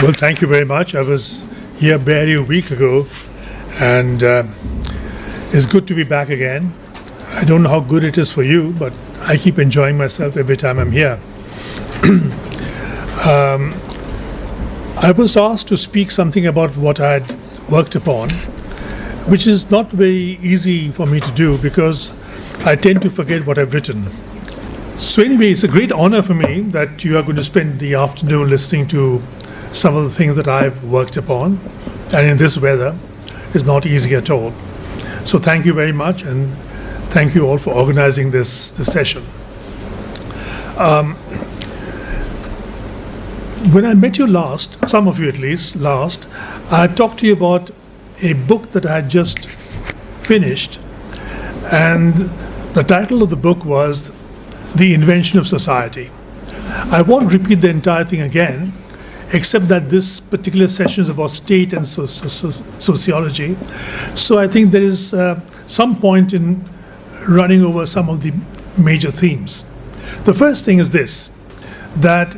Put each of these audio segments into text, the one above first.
Well, thank you very much. I was here barely a week ago, and it's good to be back again. I don't know how good it is for you, but I keep enjoying myself every time I'm here. I was asked to speak something about what I had worked upon, which is not very easy for me to do because I tend to forget what I've written. So anyway, it's a great honor for me that you are going to spend the afternoon listening to some of the things that I've worked upon, and in this weather, it's not easy at all. So thank you very much, and thank you all for organizing this session. When I met you last, some of you at least, I talked to you about a book that I had just finished, and the title of the book was The Invention of Society. I won't repeat the entire thing again, except that this particular session is about state and sociology. So I think there is some point in running over some of the major themes. The first thing is this, that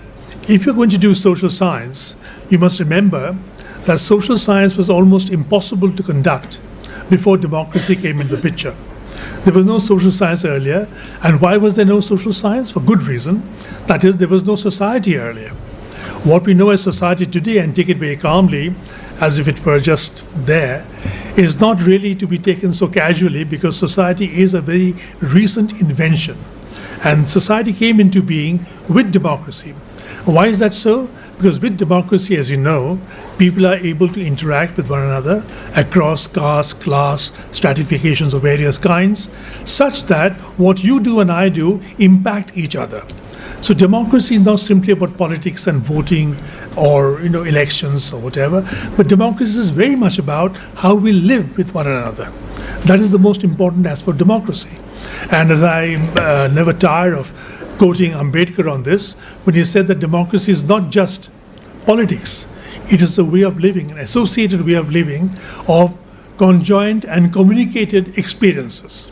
if you're going to do social science, you must remember that social science was almost impossible to conduct before democracy came into the picture. There was no social science earlier, and why was there no social science? For good reason. That is, there was no society earlier. What we know as society today, and take it very calmly, as if it were just there, is not really to be taken so casually because society is a very recent invention. And society came into being with democracy. Why is that so? Because with democracy, as you know, people are able to interact with one another across caste, class, stratifications of various kinds, such that what you do and I do impact each other. So democracy is not simply about politics and voting or elections or whatever, but democracy is very much about how we live with one another. That is the most important aspect of democracy. And as I'm never tired of quoting Ambedkar on this, when he said that democracy is not just politics, it is a way of living, an associated way of living of conjoined and communicated experiences.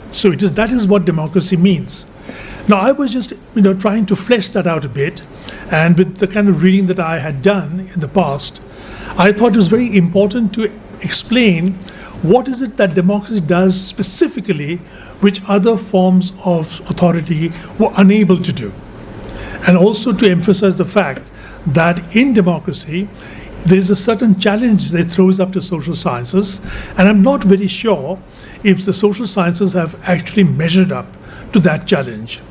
So that is what democracy means. Now, I was just trying to flesh that out a bit, and with the kind of reading that I had done in the past, I thought it was very important to explain what is it that democracy does specifically which other forms of authority were unable to do. And also to emphasize the fact that in democracy, there is a certain challenge that throws up to social sciences, and I'm not very sure if the social sciences have actually measured up to that challenge.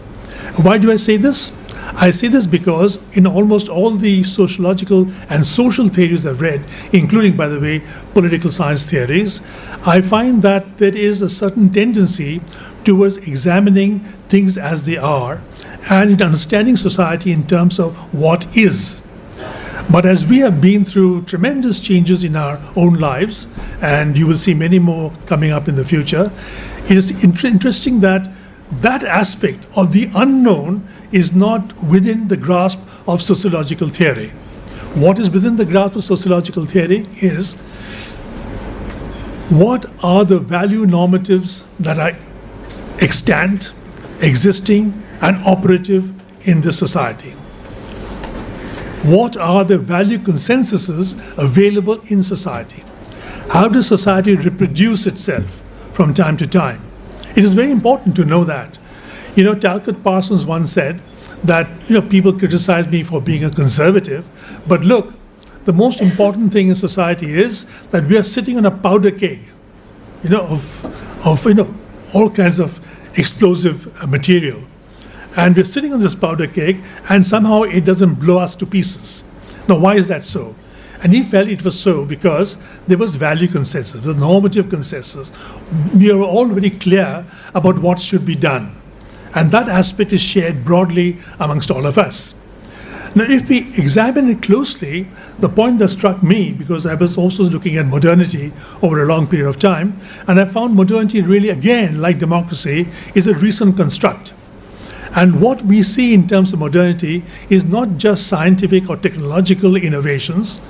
Why do I say this? I say this because in almost all the sociological and social theories I've read, including, by the way, political science theories, I find that there is a certain tendency towards examining things as they are and in understanding society in terms of what is. But as we have been through tremendous changes in our own lives, and you will see many more coming up in the future, it is interesting that that aspect of the unknown is not within the grasp of sociological theory. What is within the grasp of sociological theory is what are the value normatives that are extant, existing, and operative in this society? What are the value consensuses available in society? How does society reproduce itself from time to time? It is very important to know that. Talcott Parsons once said that people criticize me for being a conservative, but look, the most important thing in society is that we are sitting on a powder keg, of all kinds of explosive material, and we're sitting on this powder keg, and somehow it doesn't blow us to pieces. Now, why is that so? And he felt it was so because there was value consensus, the normative consensus. We are all very clear about what should be done. And that aspect is shared broadly amongst all of us. Now, if we examine it closely, the point that struck me, because I was also looking at modernity over a long period of time, and I found modernity really, again, like democracy, is a recent construct. And what we see in terms of modernity is not just scientific or technological innovations.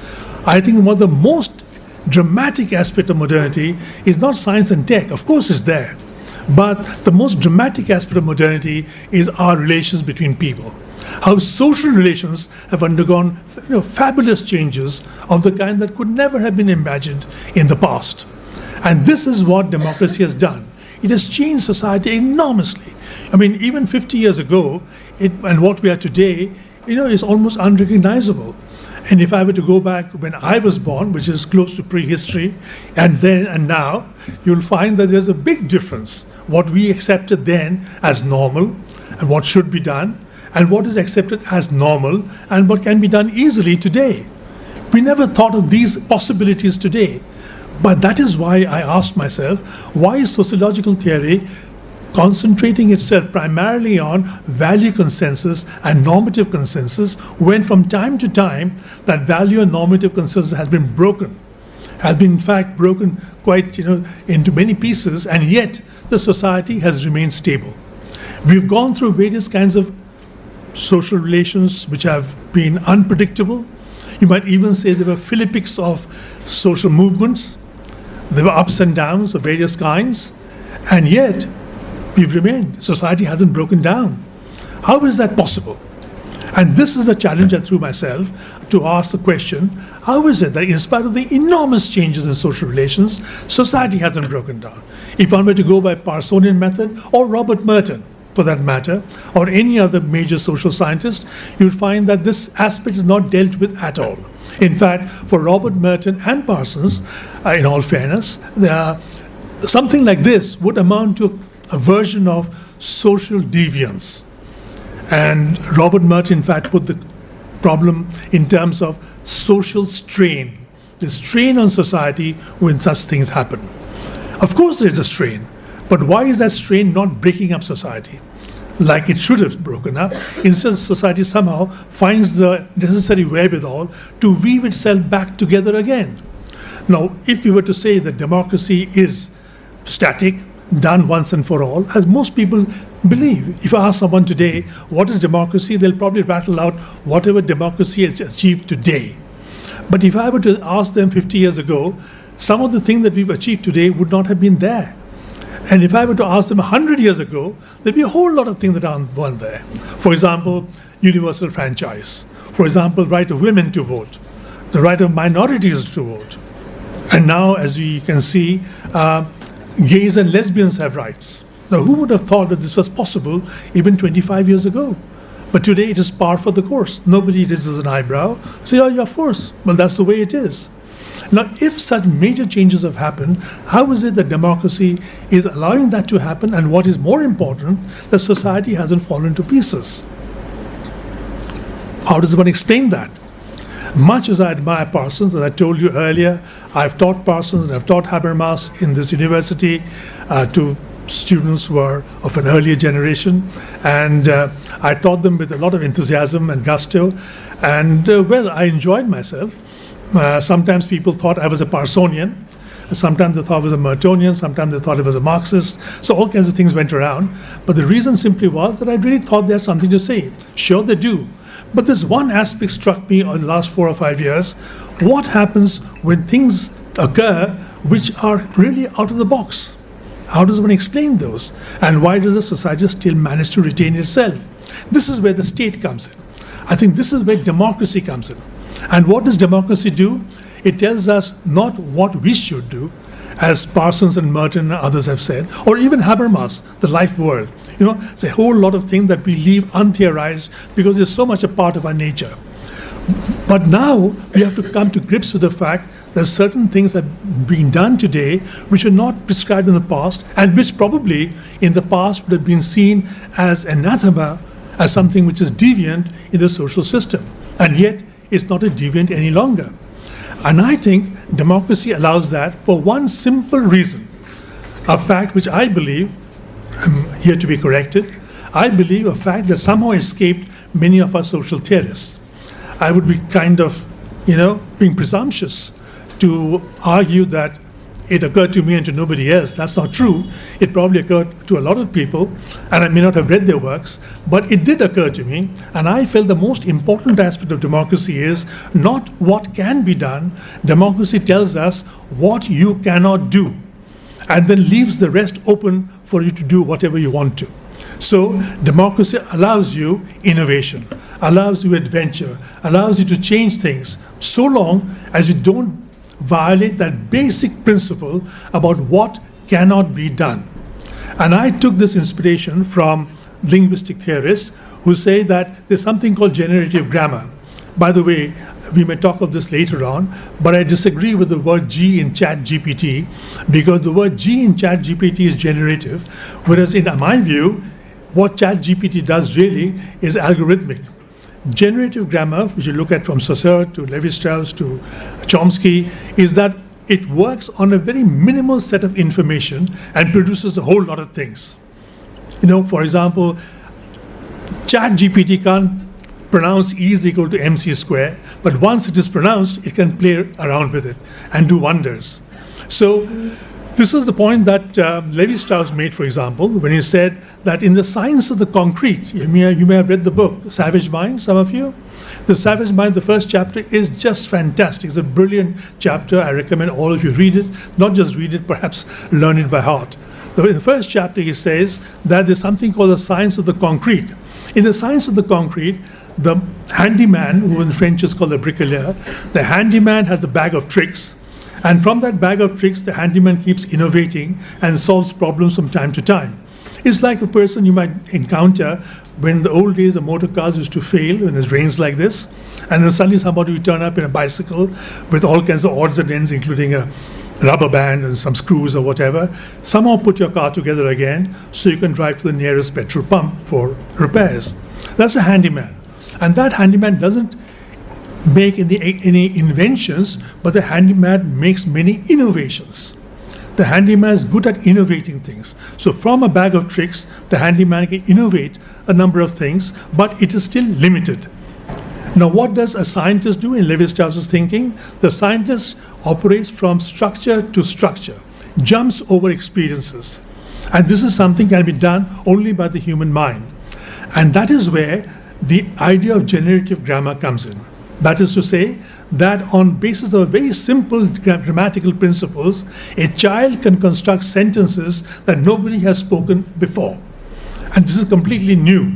I think one of the most dramatic aspects of modernity is not science and tech. Of course it's there. But the most dramatic aspect of modernity is our relations between people. how social relations have undergone fabulous changes of the kind that could never have been imagined in the past. And this is what democracy has done. It has changed society enormously. I mean, even 50 years ago, and what we are today, is almost unrecognizable. And if I were to go back when I was born, which is close to prehistory, and then and now, you'll find that there's a big difference. What we accepted then as normal, and what should be done, and what is accepted as normal, and what can be done easily today. We never thought of these possibilities today. But that is why I asked myself, why is sociological theory concentrating itself primarily on value consensus and normative consensus, when from time to time that value and normative consensus has been broken, has been in fact broken quite into many pieces, and yet the society has remained stable. We've gone through various kinds of social relations which have been unpredictable. You might even say there were philippics of social movements. There were ups and downs of various kinds, and yet we've remained. Society hasn't broken down. How is that possible? And this is the challenge I threw myself to ask the question, how is it that in spite of the enormous changes in social relations, society hasn't broken down? If one were to go by Parsonian method, or Robert Merton, for that matter, or any other major social scientist, you'll find that this aspect is not dealt with at all. In fact, for Robert Merton and Parsons, in all fairness, something like this would amount to a version of social deviance. And Robert Merton, in fact, put the problem in terms of social strain, the strain on society when such things happen. Of course there is a strain, but why is that strain not breaking up society like it should have broken up? Instead, society somehow finds the necessary wherewithal to weave itself back together again. Now, if we were to say that democracy is static, done once and for all, as most people believe. If I ask someone today, what is democracy, they'll probably rattle out whatever democracy has achieved today. But if I were to ask them 50 years ago, some of the things that we've achieved today would not have been there. And if I were to ask them 100 years ago, there'd be a whole lot of things that weren't there. For example, universal franchise. For example, right of women to vote. The right of minorities to vote. And now, as we can see, gays and lesbians have rights. Now, who would have thought that this was possible even 25 years ago? But today it is par for the course. Nobody raises an eyebrow. Say, oh, yeah, of course. Well, that's the way it is. Now, if such major changes have happened, how is it that democracy is allowing that to happen? And what is more important, that society hasn't fallen to pieces? How does one explain that? Much as I admire Parsons, as I told you earlier, I've taught Parsons and I've taught Habermas in this university to students who are of an earlier generation, and I taught them with a lot of enthusiasm and gusto, and well, I enjoyed myself. Sometimes people thought I was a Parsonian, sometimes they thought I was a Mertonian, sometimes they thought I was a Marxist, so all kinds of things went around. But the reason simply was that I really thought there's something to say. Sure, they do. But this one aspect struck me in the last 4 or 5 years. What happens when things occur which are really out of the box? How does one explain those? And why does the society still manage to retain itself? This is where the state comes in. I think this is where democracy comes in. And what does democracy do? It tells us not what we should do, as Parsons and Merton and others have said, or even Habermas, the life world. It's a whole lot of things that we leave untheorized because it's so much a part of our nature. But now we have to come to grips with the fact that certain things have been done today which were not prescribed in the past, and which probably in the past would have been seen as anathema, as something which is deviant in the social system. And yet it's not a deviant any longer. And I think democracy allows that for one simple reason, a fact which I believe, I'm here to be corrected, I believe a fact that somehow escaped many of our social theorists. I would be kind of, being presumptuous to argue that it occurred to me and to nobody else. That's not true. It probably occurred to a lot of people, and I may not have read their works, but it did occur to me, and I felt the most important aspect of democracy is not what can be done. Democracy tells us what you cannot do, and then leaves the rest open for you to do whatever you want to. So democracy allows you innovation, allows you adventure, allows you to change things, so long as you don't violate that basic principle about what cannot be done. And I took this inspiration from linguistic theorists who say that there's something called generative grammar. By the way, we may talk of this later on, but I disagree with the word G in ChatGPT, because the word G in ChatGPT is generative, whereas in my view, what ChatGPT does really is algorithmic. Generative grammar, which you look at from Saussure to Levi-Strauss to Chomsky, is that it works on a very minimal set of information and produces a whole lot of things. For example, ChatGPT can't pronounce E is equal to mc square, but once it is pronounced, it can play around with it and do wonders. So this is the point that Levi-Strauss made, for example, when he said that in the science of the concrete, you may have read the book, Savage Mind, some of you. The Savage Mind, the first chapter, is just fantastic. It's a brilliant chapter. I recommend all of you read it. Not just read it, perhaps learn it by heart. In the first chapter, he says that there's something called the science of the concrete. In the science of the concrete, the handyman, who in French is called the bricklayer, the handyman has a bag of tricks, and from that bag of tricks, the handyman keeps innovating and solves problems from time to time. It's like a person you might encounter when the old days of motor cars used to fail when it rains like this, and then suddenly somebody would turn up in a bicycle with all kinds of odds and ends, including a rubber band and some screws or whatever, somehow put your car together again so you can drive to the nearest petrol pump for repairs. That's a handyman. And that handyman doesn't make any inventions, but the handyman makes many innovations. The handyman is good at innovating things. So from a bag of tricks, the handyman can innovate a number of things, but it is still limited. Now, what does a scientist do in Levi-Strauss's thinking? The scientist operates from structure to structure, jumps over experiences. And this is something that can be done only by the human mind. And that is where the idea of generative grammar comes in. That is to say that on basis of very simple grammatical principles, a child can construct sentences that nobody has spoken before. And this is completely new.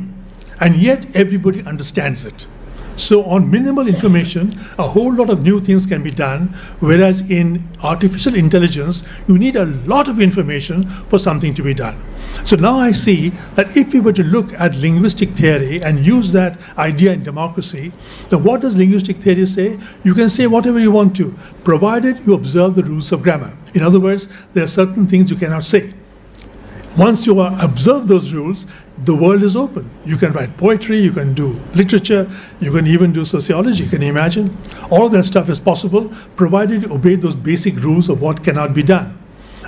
And yet everybody understands it. So on minimal information, a whole lot of new things can be done, whereas in artificial intelligence, you need a lot of information for something to be done. So now I see that if we were to look at linguistic theory and use that idea in democracy, then what does linguistic theory say? You can say whatever you want to, provided you observe the rules of grammar. In other words, there are certain things you cannot say. Once you observe those rules, the world is open. You can write poetry, you can do literature, you can even do sociology, can you imagine? All of that stuff is possible, provided you obey those basic rules of what cannot be done.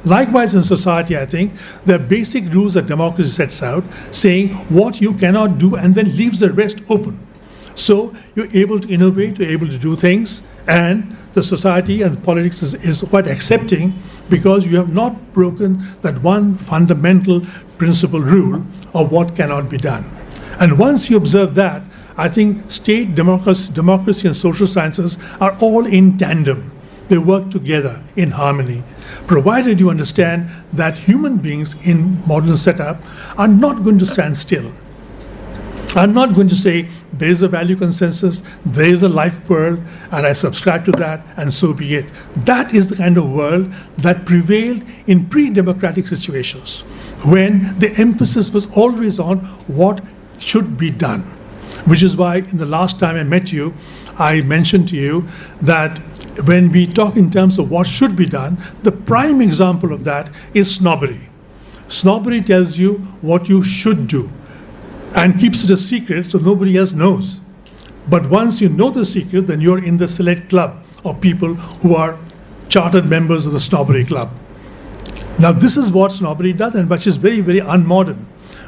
Likewise in society, I think, there are basic rules that democracy sets out, saying what you cannot do and then leaves the rest open. So you're able to innovate, you're able to do things, and the society and the politics is quite accepting because you have not broken that one fundamental principle rule of what cannot be done. And once you observe that, I think state, democracy and social sciences are all in tandem. They work together in harmony, provided you understand that human beings in modern setup are not going to stand still. I'm not going to say there is a value consensus, there is a life world, and I subscribe to that, and so be it. That is the kind of world that prevailed in pre-democratic situations, when the emphasis was always on what should be done. Which is why in the last time I met you, I mentioned to you that when we talk in terms of what should be done, the prime example of that is snobbery. Snobbery tells you what you should do, and keeps it a secret so nobody else knows. But once you know the secret, then you're in the select club of people who are chartered members of the snobbery club. Now this is what snobbery does, and which is very, very unmodern.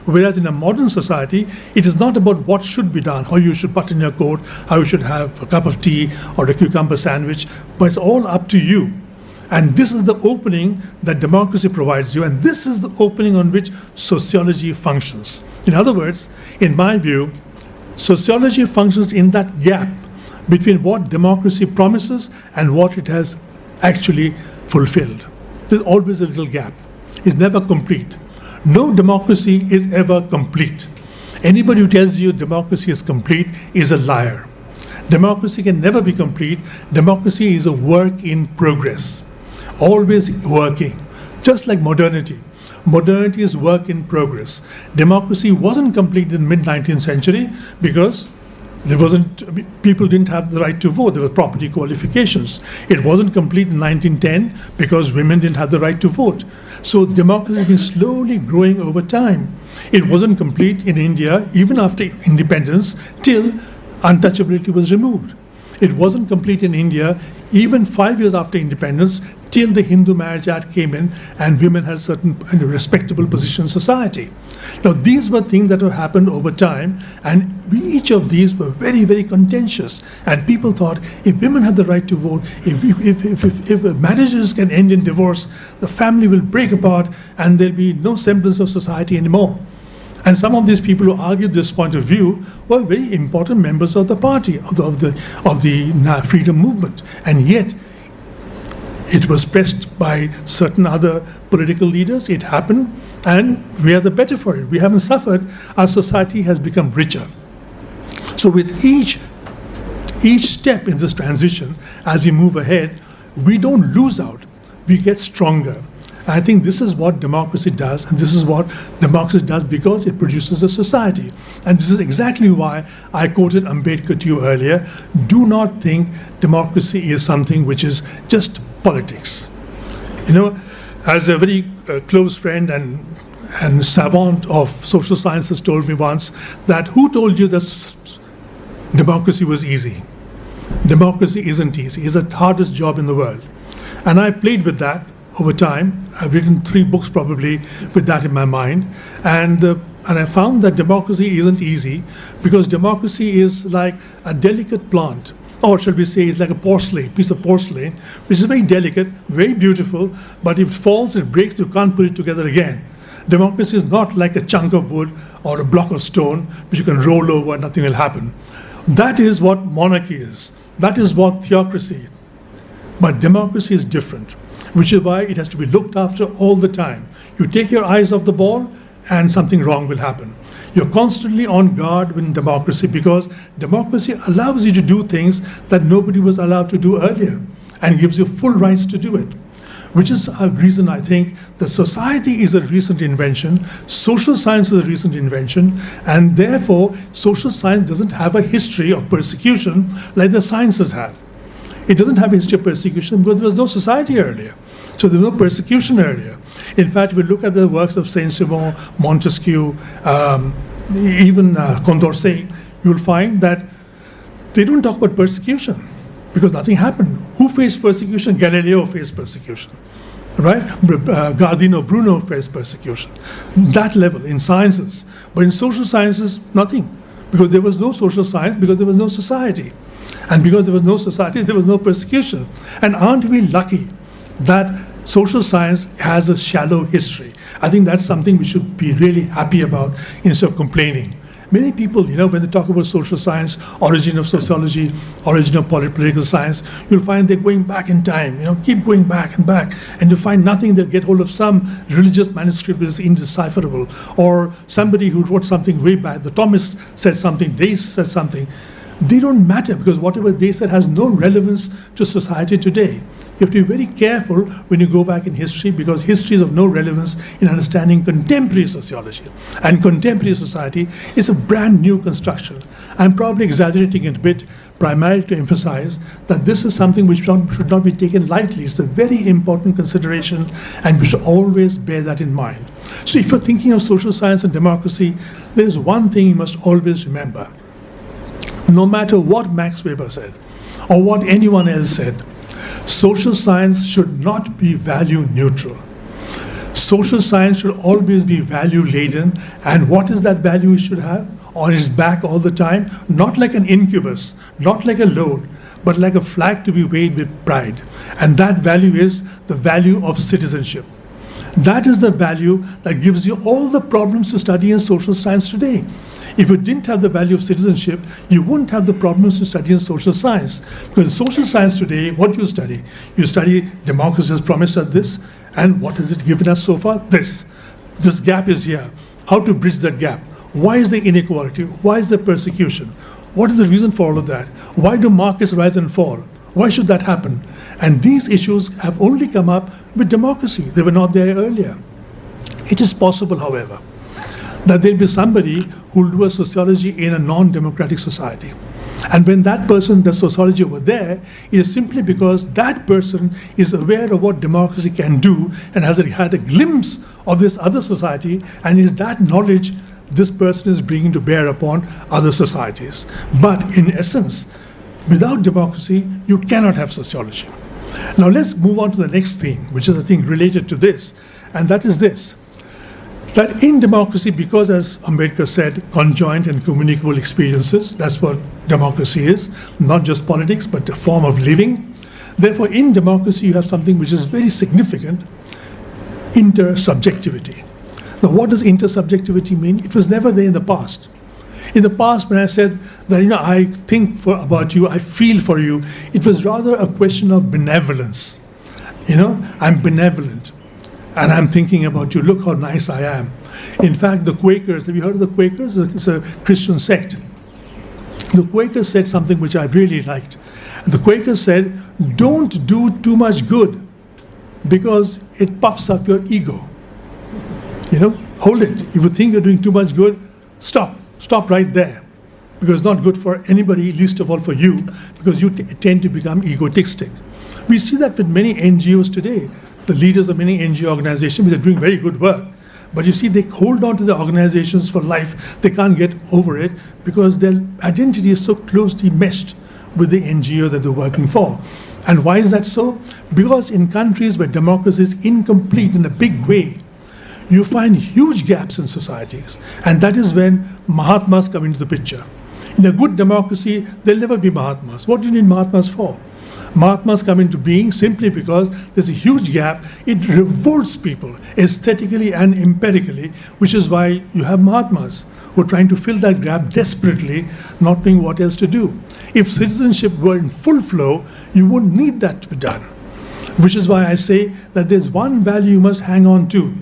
Whereas in a modern society, it is not about what should be done, how you should button your coat, how you should have a cup of tea or a cucumber sandwich, but it's all up to you. And this is the opening that democracy provides you, and this is the opening on which sociology functions. In other words, in my view, sociology functions in that gap between what democracy promises and what it has actually fulfilled. There's always a little gap. It's never complete. No democracy is ever complete. Anybody who tells you democracy is complete is a liar. Democracy can never be complete. Democracy is a work in progress, always working, just like modernity. Modernity is work in progress. Democracy wasn't complete in the mid-19th century because people didn't have the right to vote. There were property qualifications. It wasn't complete in 1910 because women didn't have the right to vote. So democracy has been slowly growing over time. It wasn't complete in India even after independence till untouchability was removed. It wasn't complete in India even 5 years after independence till the Hindu Marriage Act came in and women had certain respectable position in society. Now, these were things that have happened over time, and each of these were very, very contentious. And people thought, if women have the right to vote, if marriages can end in divorce, the family will break apart and there'll be no semblance of society anymore. And some of these people who argued this point of view were very important members of the party, of the freedom movement. And yet, it was pressed by certain other political leaders. It happened, and we are the better for it. We haven't suffered. Our society has become richer. So with each step in this transition, as we move ahead, we don't lose out. We get stronger. I think this is what democracy does, and this is what democracy does because it produces a society. And this is exactly why I quoted Ambedkar to you earlier. Do not think democracy is something which is just politics. You know, as a very close friend and savant of social sciences told me once that who told you that democracy was easy? Democracy isn't easy. It's the hardest job in the world. And I played with that over time. I've written 3 books probably with that in my mind. And I found that democracy isn't easy because democracy is like a delicate plant. Or shall we say, it's like a piece of porcelain, which is very delicate, very beautiful, but if it falls, it breaks, you can't put it together again. Democracy is not like a chunk of wood or a block of stone, which you can roll over and nothing will happen. That is what monarchy is. That is what theocracy is. But democracy is different, which is why it has to be looked after all the time. You take your eyes off the ball, and something wrong will happen. You're constantly on guard in democracy because democracy allows you to do things that nobody was allowed to do earlier and gives you full rights to do it, which is a reason I think that society is a recent invention, social science is a recent invention, and therefore social science doesn't have a history of persecution like the sciences have. It doesn't have a history of persecution because there was no society earlier. So there was no persecution earlier. In fact, if we look at the works of Saint-Simon, Montesquieu, even Condorcet, you'll find that they don't talk about persecution because nothing happened. Who faced persecution? Galileo faced persecution, right? Gardino Bruno faced persecution. That level in sciences. But in social sciences, nothing. Because there was no social science, because there was no society. And because there was no society, there was no persecution. And aren't we lucky that social science has a shallow history? I think that's something we should be really happy about instead of complaining. Many people, when they talk about social science, origin of sociology, origin of political science, you'll find they're going back in time, keep going back and back, and you find nothing. They'll get hold of some religious manuscript that is indecipherable, or somebody who wrote something way back. The Thomists said something, they said something. They don't matter because whatever they said has no relevance to society today. You have to be very careful when you go back in history because history is of no relevance in understanding contemporary sociology. And contemporary society is a brand new construction. I'm probably exaggerating it a bit, primarily to emphasize that this is something which should not be taken lightly. It's a very important consideration and we should always bear that in mind. So if you're thinking of social science and democracy, there is one thing you must always remember. No matter what Max Weber said or what anyone else said, social science should not be value neutral. Social science should always be value laden. And what is that value it should have on its back all the time? Not like an incubus, not like a load, but like a flag to be waved with pride. And that value is the value of citizenship. That is the value that gives you all the problems to study in social science today. If you didn't have the value of citizenship, you wouldn't have the problems to study in social science. Because in social science today, what do you study? You study democracy has promised us this, and what has it given us so far? This. this gap is here. How to bridge that gap? Why is there inequality? Why is there persecution? What is the reason for all of that? Why do markets rise and fall? Why should that happen? And these issues have only come up with democracy. They were not there earlier. It is possible, however, that there'll be somebody who will do a sociology in a non-democratic society. And when that person does sociology over there, it is simply because that person is aware of what democracy can do and has had a glimpse of this other society, and is that knowledge this person is bringing to bear upon other societies. But in essence, without democracy, you cannot have sociology. Now let's move on to the next theme, which is, I think, related to this, and that is this. That in democracy, because as Ambedkar said, conjoint and communicable experiences, that's what democracy is, not just politics, but a form of living. Therefore, in democracy, you have something which is very significant, intersubjectivity. Now, what does intersubjectivity mean? It was never there in the past. In the past, when I said that, I think about you, I feel for you, it was rather a question of benevolence. I'm benevolent. And I'm thinking about you, look how nice I am. In fact, the Quakers, have you heard of the Quakers? It's a Christian sect. The Quakers said something which I really liked. The Quakers said, don't do too much good because it puffs up your ego. Hold it. If you think you're doing too much good, stop right there. Because it's not good for anybody, least of all for you, because you tend to become egotistic. We see that with many NGOs today. The leaders of many NGO organizations, which are doing very good work. But you see, they hold on to the organizations for life. They can't get over it because their identity is so closely meshed with the NGO that they're working for. And why is that so? Because in countries where democracy is incomplete in a big way, you find huge gaps in societies. And that is when Mahatmas come into the picture. In a good democracy, there'll never be Mahatmas. What do you need Mahatmas for? Mahatmas come into being simply because there's a huge gap. It revolts people aesthetically and empirically, which is why you have Mahatmas who are trying to fill that gap desperately, not knowing what else to do. If citizenship were in full flow, you wouldn't need that to be done. Which is why I say that there's one value you must hang on to.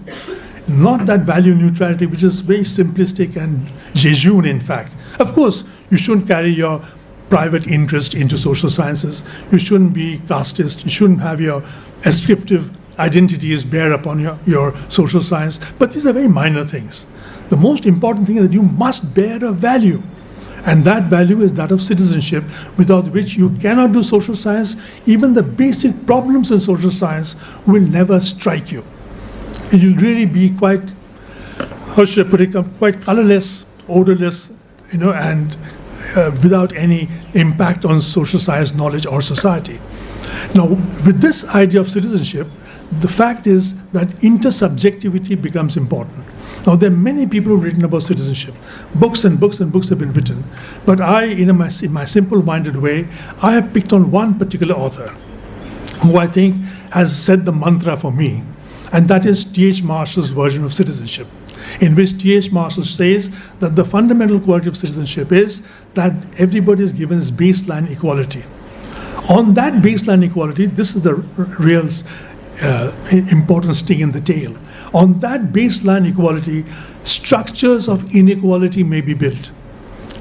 Not that value neutrality, which is very simplistic and jejune, in fact. Of course, you shouldn't carry your private interest into social sciences. You shouldn't be casteist. You shouldn't have your ascriptive identities bear upon your social science. But these are very minor things. The most important thing is that you must bear a value. And that value is that of citizenship, without which you cannot do social science. Even the basic problems in social science will never strike you. You'll really be quite, how should I put it, quite colorless, odorless, and without any impact on social science knowledge or society. Now, with this idea of citizenship, the fact is that intersubjectivity becomes important. Now, there are many people who have written about citizenship. Books and books and books have been written. But I, in my simple-minded way, I have picked on one particular author who I think has said the mantra for me, and that is T.H. Marshall's version of citizenship, in which T.H. Marshall says that the fundamental quality of citizenship is that everybody is given this baseline equality. On that baseline equality, this is the real important sting in the tail. On that baseline equality, structures of inequality may be built.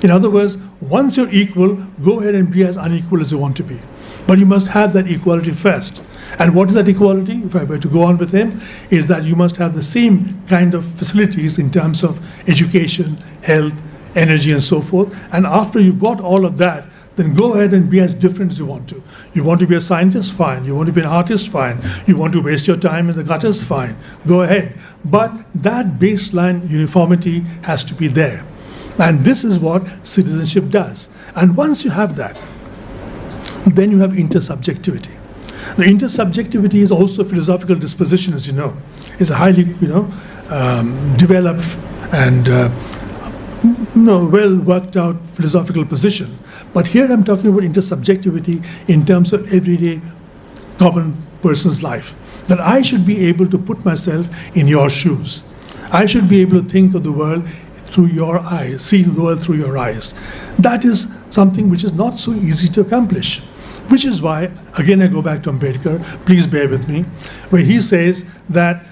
In other words, once you're equal, go ahead and be as unequal as you want to be. But you must have that equality first. And what is that equality, if I were to go on with him, is that you must have the same kind of facilities in terms of education, health, energy, and so forth. And after you've got all of that, then go ahead and be as different as you want to. You want to be a scientist? Fine. You want to be an artist? Fine. You want to waste your time in the gutters? Fine. Go ahead. But that baseline uniformity has to be there. And this is what citizenship does. And once you have that, then you have intersubjectivity. The intersubjectivity is also a philosophical disposition, as you know. It's a highly, developed and well worked out philosophical position. But here I'm talking about intersubjectivity in terms of everyday common person's life. That I should be able to put myself in your shoes. I should be able to think of the world through your eyes, see the world through your eyes. That is something which is not so easy to accomplish. Which is why, again, I go back to Ambedkar, please bear with me, where he says that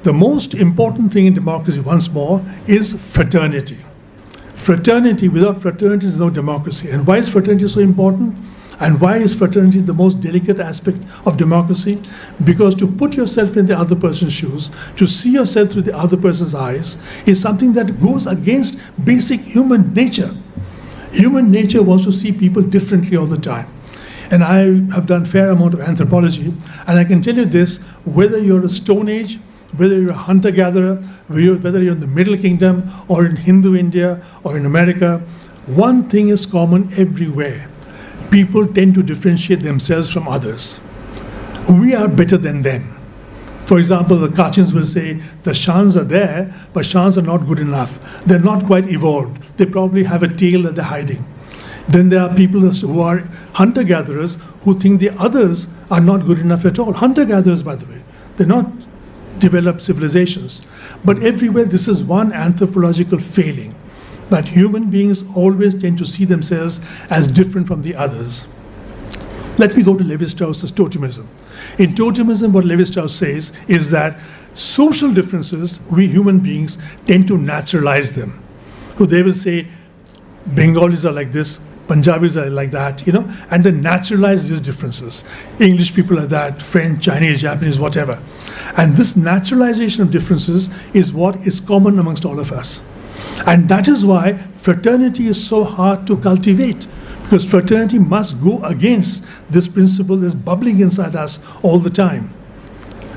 The most important thing in democracy, once more, is fraternity. Fraternity, without fraternity is no democracy. And why is fraternity so important? And why is fraternity the most delicate aspect of democracy? Because to put yourself in the other person's shoes, to see yourself through the other person's eyes, is something that goes against basic human nature. Human nature wants to see people differently all the time. And I have done a fair amount of anthropology, and I can tell you this, whether you're a Stone Age, whether you're a hunter-gatherer, whether you're in the Middle Kingdom, or in Hindu India, or in America, one thing is common everywhere. People tend to differentiate themselves from others. We are better than them. For example, the Kachins will say, the Shans are there, but Shans are not good enough. They're not quite evolved. They probably have a tail that they're hiding. Then there are people who are hunter-gatherers who think the others are not good enough at all. Hunter-gatherers, by the way. They're not developed civilizations. But everywhere, this is one anthropological failing, that human beings always tend to see themselves as different from the others. Let me go to Levi-Strauss's totemism. In totemism, what Levi-Strauss says is that social differences, we human beings tend to naturalize them. So they will say, Bengalis are like this, Punjabis are like that, and they naturalize these differences. English people are that, French, Chinese, Japanese, whatever. And this naturalization of differences is what is common amongst all of us. And that is why fraternity is so hard to cultivate, because fraternity must go against this principle that's bubbling inside us all the time.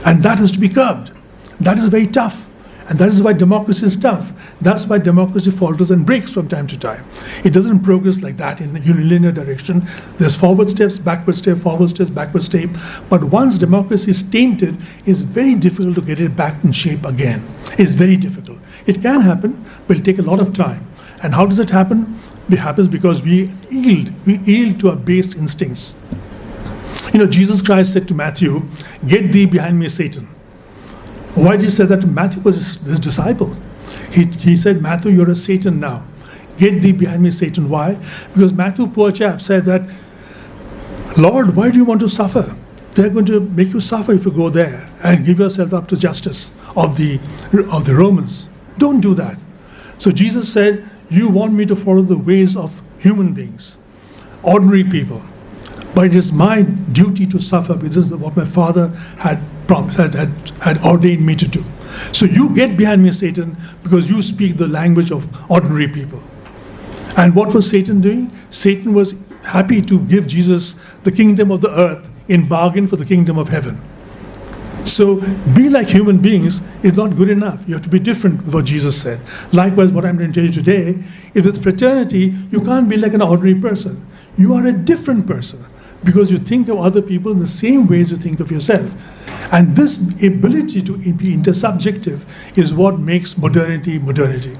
And that has to be curbed. That is very tough. And that is why democracy is tough. That's why democracy falters and breaks from time to time. It doesn't progress like that in a unilinear direction. There's forward steps, backward step, forward steps, backward step. But once democracy is tainted, it's very difficult to get it back in shape again. It's very difficult. It can happen, but it'll take a lot of time. And how does it happen? It happens because we yield to our base instincts. Jesus Christ said to Matthew, "Get thee behind me, Satan." Why did he say that to Matthew? Was his disciple. He said, Matthew, you're a Satan now. Get thee behind me, Satan. Why? Because Matthew, poor chap, said that, Lord, why do you want to suffer? They're going to make you suffer if you go there and give yourself up to justice of the Romans. Don't do that. So Jesus said, you want me to follow the ways of human beings, ordinary people. But it is my duty to suffer, because this is what my Father had ordained me to do. So you get behind me, Satan, because you speak the language of ordinary people. And what was Satan doing? Satan was happy to give Jesus the kingdom of the earth in bargain for the kingdom of heaven. So be like human beings is not good enough. You have to be different with what Jesus said. Likewise, what I'm going to tell you today is with fraternity, you can't be like an ordinary person. You are a different person, because you think of other people in the same ways you think of yourself. And this ability to be intersubjective is what makes modernity modernity.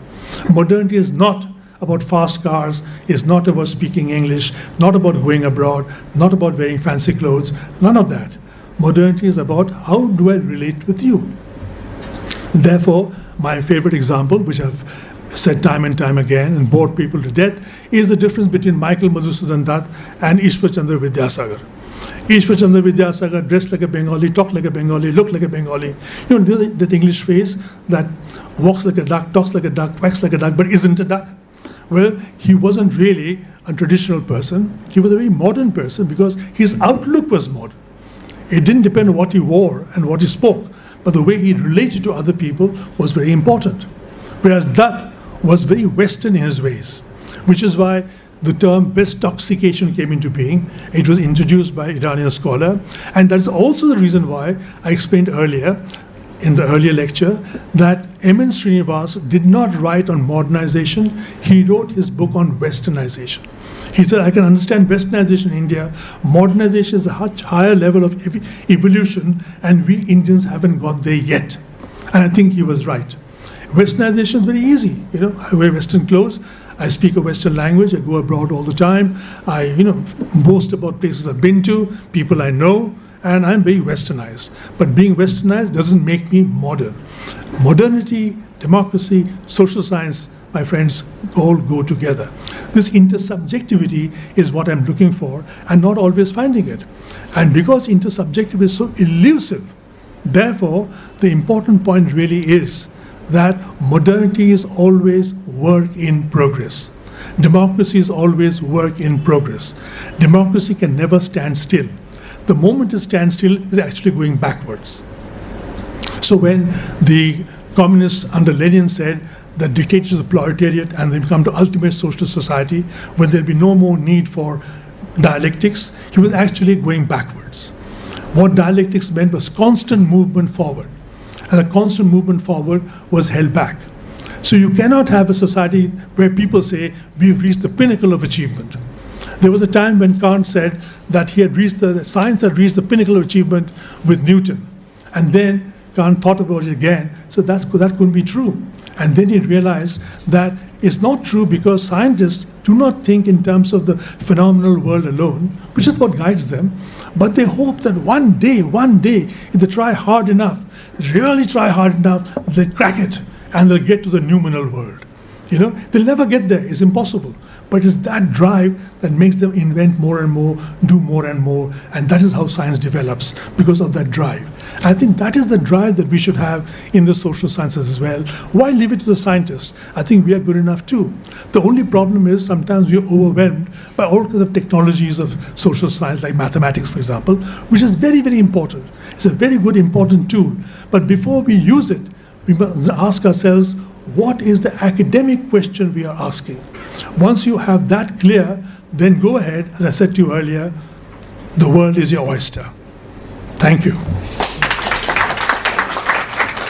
Modernity is not about fast cars, it's not about speaking English, not about going abroad, not about wearing fancy clothes, none of that. Modernity is about how do I relate with you. Therefore, my favorite example, which I've said time and time again and bored people to death, is the difference between Michael Madhusudan Dutt and Ishwar Chandra Vidyasagar. Ishwar Chandra Vidyasagar dressed like a Bengali, talked like a Bengali, looked like a Bengali. You know that English phrase that walks like a duck, talks like a duck, quacks like a duck, but isn't a duck? Well, he wasn't really a traditional person. He was a very modern person because his outlook was modern. It didn't depend on what he wore and what he spoke, but the way he related to other people was very important. Whereas Dutt was very Western in his ways, which is why the term bestoxication came into being. It was introduced by Iranian scholar, and that's also the reason why I explained earlier, in the earlier lecture, that M.N. Srinivas did not write on modernization, he wrote his book on westernization. He said, I can understand westernization in India, modernization is a much higher level of evolution, and we Indians haven't got there yet. And I think he was right. Westernization is very easy. I wear Western clothes, I speak a Western language, I go abroad all the time, I boast about places I've been to, people I know, and I'm very westernized. But being westernized doesn't make me modern. Modernity, democracy, social science, my friends, all go together. This intersubjectivity is what I'm looking for and not always finding it. And because intersubjectivity is so elusive, Therefore, the important point really is that modernity is always work in progress. Democracy is always work in progress. Democracy can never stand still. The moment it stands still is actually going backwards. So when the communists under Lenin said that dictatorship is the proletariat and they become the ultimate socialist society, when there'll be no more need for dialectics, he was actually going backwards. What dialectics meant was constant movement forward. And the constant movement forward was held back. So you cannot have a society where people say, we've reached the pinnacle of achievement. There was a time when Kant said that science had reached the pinnacle of achievement with Newton. And then Kant thought about it again, so that couldn't be true. And then he realized that it's not true because scientists do not think in terms of the phenomenal world alone, which is what guides them, but they hope that one day, if they try hard enough, really try hard enough, they'll crack it and they'll get to the noumenal world. They'll never get there, it's impossible. But it's that drive that makes them invent more and more, do more and more, and that is how science develops, because of that drive. I think that is the drive that we should have in the social sciences as well. Why leave it to the scientists? I think we are good enough too. The only problem is sometimes we are overwhelmed by all kinds of technologies of social science, like mathematics, for example, which is very, very important. It's a very good, important tool. But before we use it, we must ask ourselves, what is the academic question we are asking? Once you have that clear, then go ahead, as I said to you earlier, the world is your oyster. Thank you.